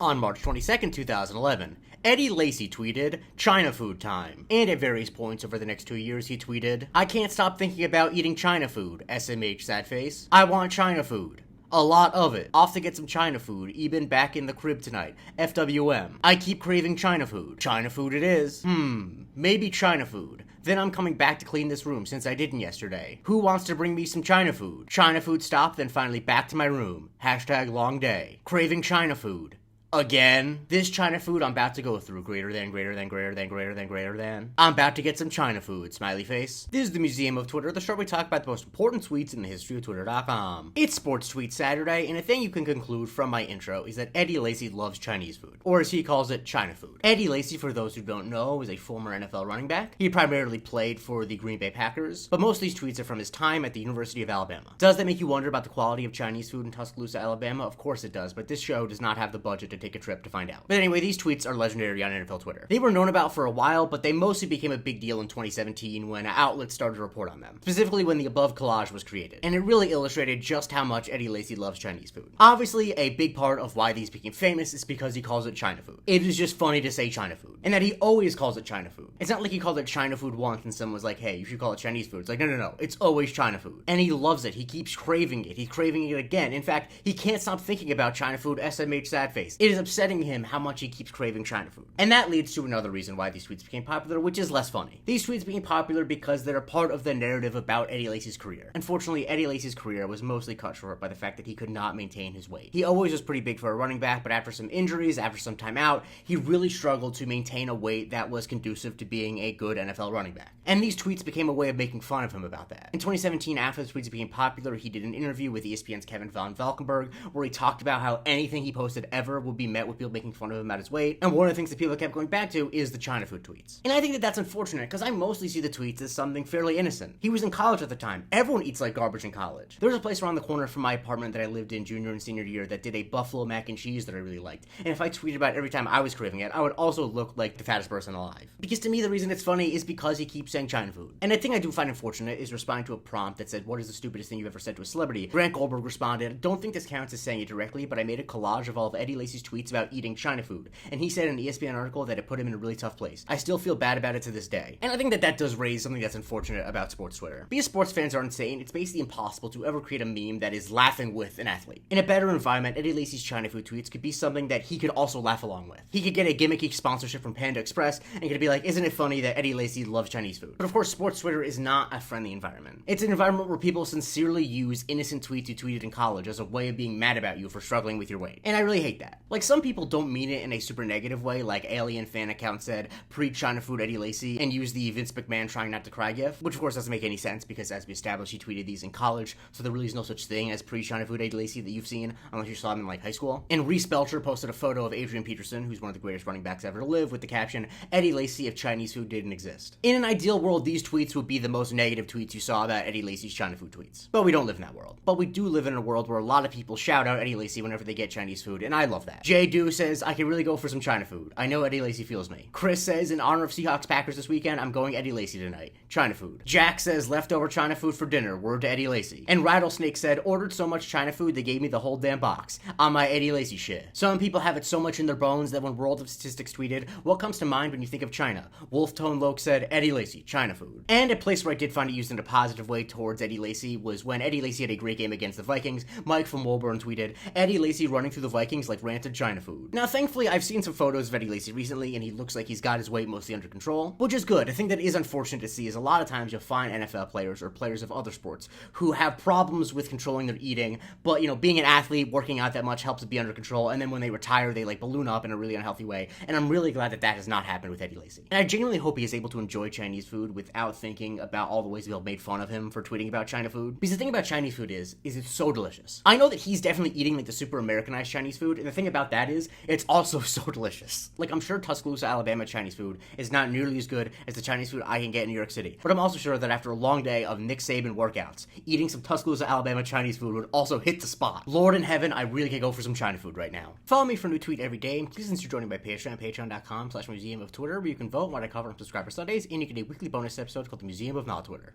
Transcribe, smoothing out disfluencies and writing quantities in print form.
On March 22nd, 2011, Eddie Lacy tweeted, "China food time." And at various points over the next 2 years, he tweeted, "I can't stop thinking about eating China food, SMH sad face. I want China food. A lot of it. Off to get some China food, even back in the crib tonight. FWM. I keep craving China food. China food it is. Maybe China food. Then I'm coming back to clean this room since I didn't yesterday. Who wants to bring me some China food? China food stop, then finally back to my room. Hashtag long day. Craving China food. Again. This China food I'm about to go through. Greater than. I'm about to get some China food. Smiley face. This is the Museum of Twitter, the show where we talk about the most important tweets in the history of Twitter.com. It's Sports Tweet Saturday, and a thing you can conclude from my intro is that Eddie Lacy loves Chinese food. Or as he calls it, China food. Eddie Lacy, for those who don't know, is a former NFL running back. He primarily played for the Green Bay Packers, but most of these tweets are from his time at the University of Alabama. Does that make you wonder about the quality of Chinese food in Tuscaloosa, Alabama? Of course it does, but this show does not have the budget to take a trip to find out. But anyway, these tweets are legendary on NFL Twitter. They were known about for a while, but they mostly became a big deal in 2017 when outlets started to report on them, specifically when the above collage was created, and it really illustrated just how much Eddie Lacy loves Chinese food. Obviously, a big part of why these became famous is because he calls it China food. It is just funny to say China food, and that he always calls it China food. It's not like he called it China food once and someone was like, hey, you should call it Chinese food. It's like, no, it's always China food. And he loves it. He keeps craving it. He's craving it again. In fact, he can't stop thinking about China food, SMH sad face. It is upsetting him how much he keeps craving China food. And that leads to another reason why these tweets became popular, which is less funny. These tweets became popular because they're a part of the narrative about Eddie Lacy's career. Unfortunately, Eddie Lacy's career was mostly cut short by the fact that he could not maintain his weight. He always was pretty big for a running back, but after some injuries, after some time out, he really struggled to maintain a weight that was conducive to being a good NFL running back. And these tweets became a way of making fun of him about that. In 2017, after the tweets became popular, he did an interview with ESPN's Kevin Von Valkenburg, where he talked about how anything he posted ever would be met with people making fun of him about his weight. And one of the things that people kept going back to is the China food tweets. And I think that that's unfortunate, because I mostly see the tweets as something fairly innocent. He was in college at the time. Everyone eats like garbage in college. There was a place around the corner from my apartment that I lived in junior and senior year that did a buffalo mac and cheese that I really liked. And if I tweeted about it every time I was craving it, I would also look like the fattest person alive. Because to me, the reason it's funny is because he keeps saying China food. And a thing I do find unfortunate is responding to a prompt that said, what is the stupidest thing you've ever said to a celebrity? Grant Goldberg responded, don't think this counts as saying it directly, but I made a collage of all of Eddie Lacy's tweets about eating China food. And he said in an ESPN article that it put him in a really tough place. I still feel bad about it to this day. And I think that that does raise something that's unfortunate about sports Twitter. Because sports fans are insane, it's basically impossible to ever create a meme that is laughing with an athlete. In a better environment, Eddie Lacy's China food tweets could be something that he could also laugh along with. He could get a gimmicky sponsorship from Panda Express and could be like, isn't it funny that Eddie Lacy loves Chinese food? But of course, sports Twitter is not a friendly environment. It's an environment where people sincerely use innocent tweets you tweeted in college as a way of being mad about you for struggling with your weight. And I really hate that. Like, some people don't mean it in a super negative way, like Alien fan account said, pre-China food Eddie Lacy, and use the Vince McMahon trying not to cry gif, which of course doesn't make any sense because as we established, he tweeted these in college, so there really is no such thing as pre-China food Eddie Lacy that you've seen, unless you saw him in like high school. And Reese Belcher posted a photo of Adrian Peterson, who's one of the greatest running backs ever to live, with the caption, Eddie Lacy if Chinese food didn't exist. In an ideal world, these tweets would be the most negative tweets you saw about Eddie Lacy's China food tweets. But we don't live in that world. But we do live in a world where a lot of people shout out Eddie Lacy whenever they get Chinese food, and I love that. Jay Do says, I could really go for some China food. I know Eddie Lacy feels me. Chris says, in honor of Seahawks Packers this weekend, I'm going Eddie Lacy tonight. China food. Jack says, leftover China food for dinner. Word to Eddie Lacy. And Rattlesnake said, ordered so much China food they gave me the whole damn box. On my Eddie Lacy shit. Some people have it so much in their bones that when World of Statistics tweeted, what comes to mind when you think of China? Wolf Tone Loke said, Eddie Lacy, China food. And a place where I did find it used in a positive way towards Eddie Lacy was when Eddie Lacy had a great game against the Vikings. Mike from Woburn tweeted, Eddie Lacy running through the Vikings like ranted China food. Now, thankfully, I've seen some photos of Eddie Lacy recently, and he looks like he's got his weight mostly under control, which is good. I think that is unfortunate to see is a lot of times you'll find NFL players or players of other sports who have problems with controlling their eating, but, you know, being an athlete, working out that much helps it be under control, and then when they retire, they, like, balloon up in a really unhealthy way, and I'm really glad that that has not happened with Eddie Lacy. And I genuinely hope he is able to enjoy Chinese food without thinking about all the ways people made fun of him for tweeting about China food. Because the thing about Chinese food is it's so delicious. I know that he's definitely eating, like, the super Americanized Chinese food, and the thing about that is, it's also so delicious. Like, I'm sure Tuscaloosa, Alabama Chinese food is not nearly as good as the Chinese food I can get in New York City. But I'm also sure that after a long day of Nick Saban workouts, eating some Tuscaloosa, Alabama Chinese food would also hit the spot. Lord in heaven, I really could go for some China food right now. Follow me for a new tweet every day, and please consider joining my Patreon, patreon.com/Museum of Twitter, where you can vote what I cover on Subscriber Sundays, and you get a weekly bonus episode called the Museum of Not Twitter.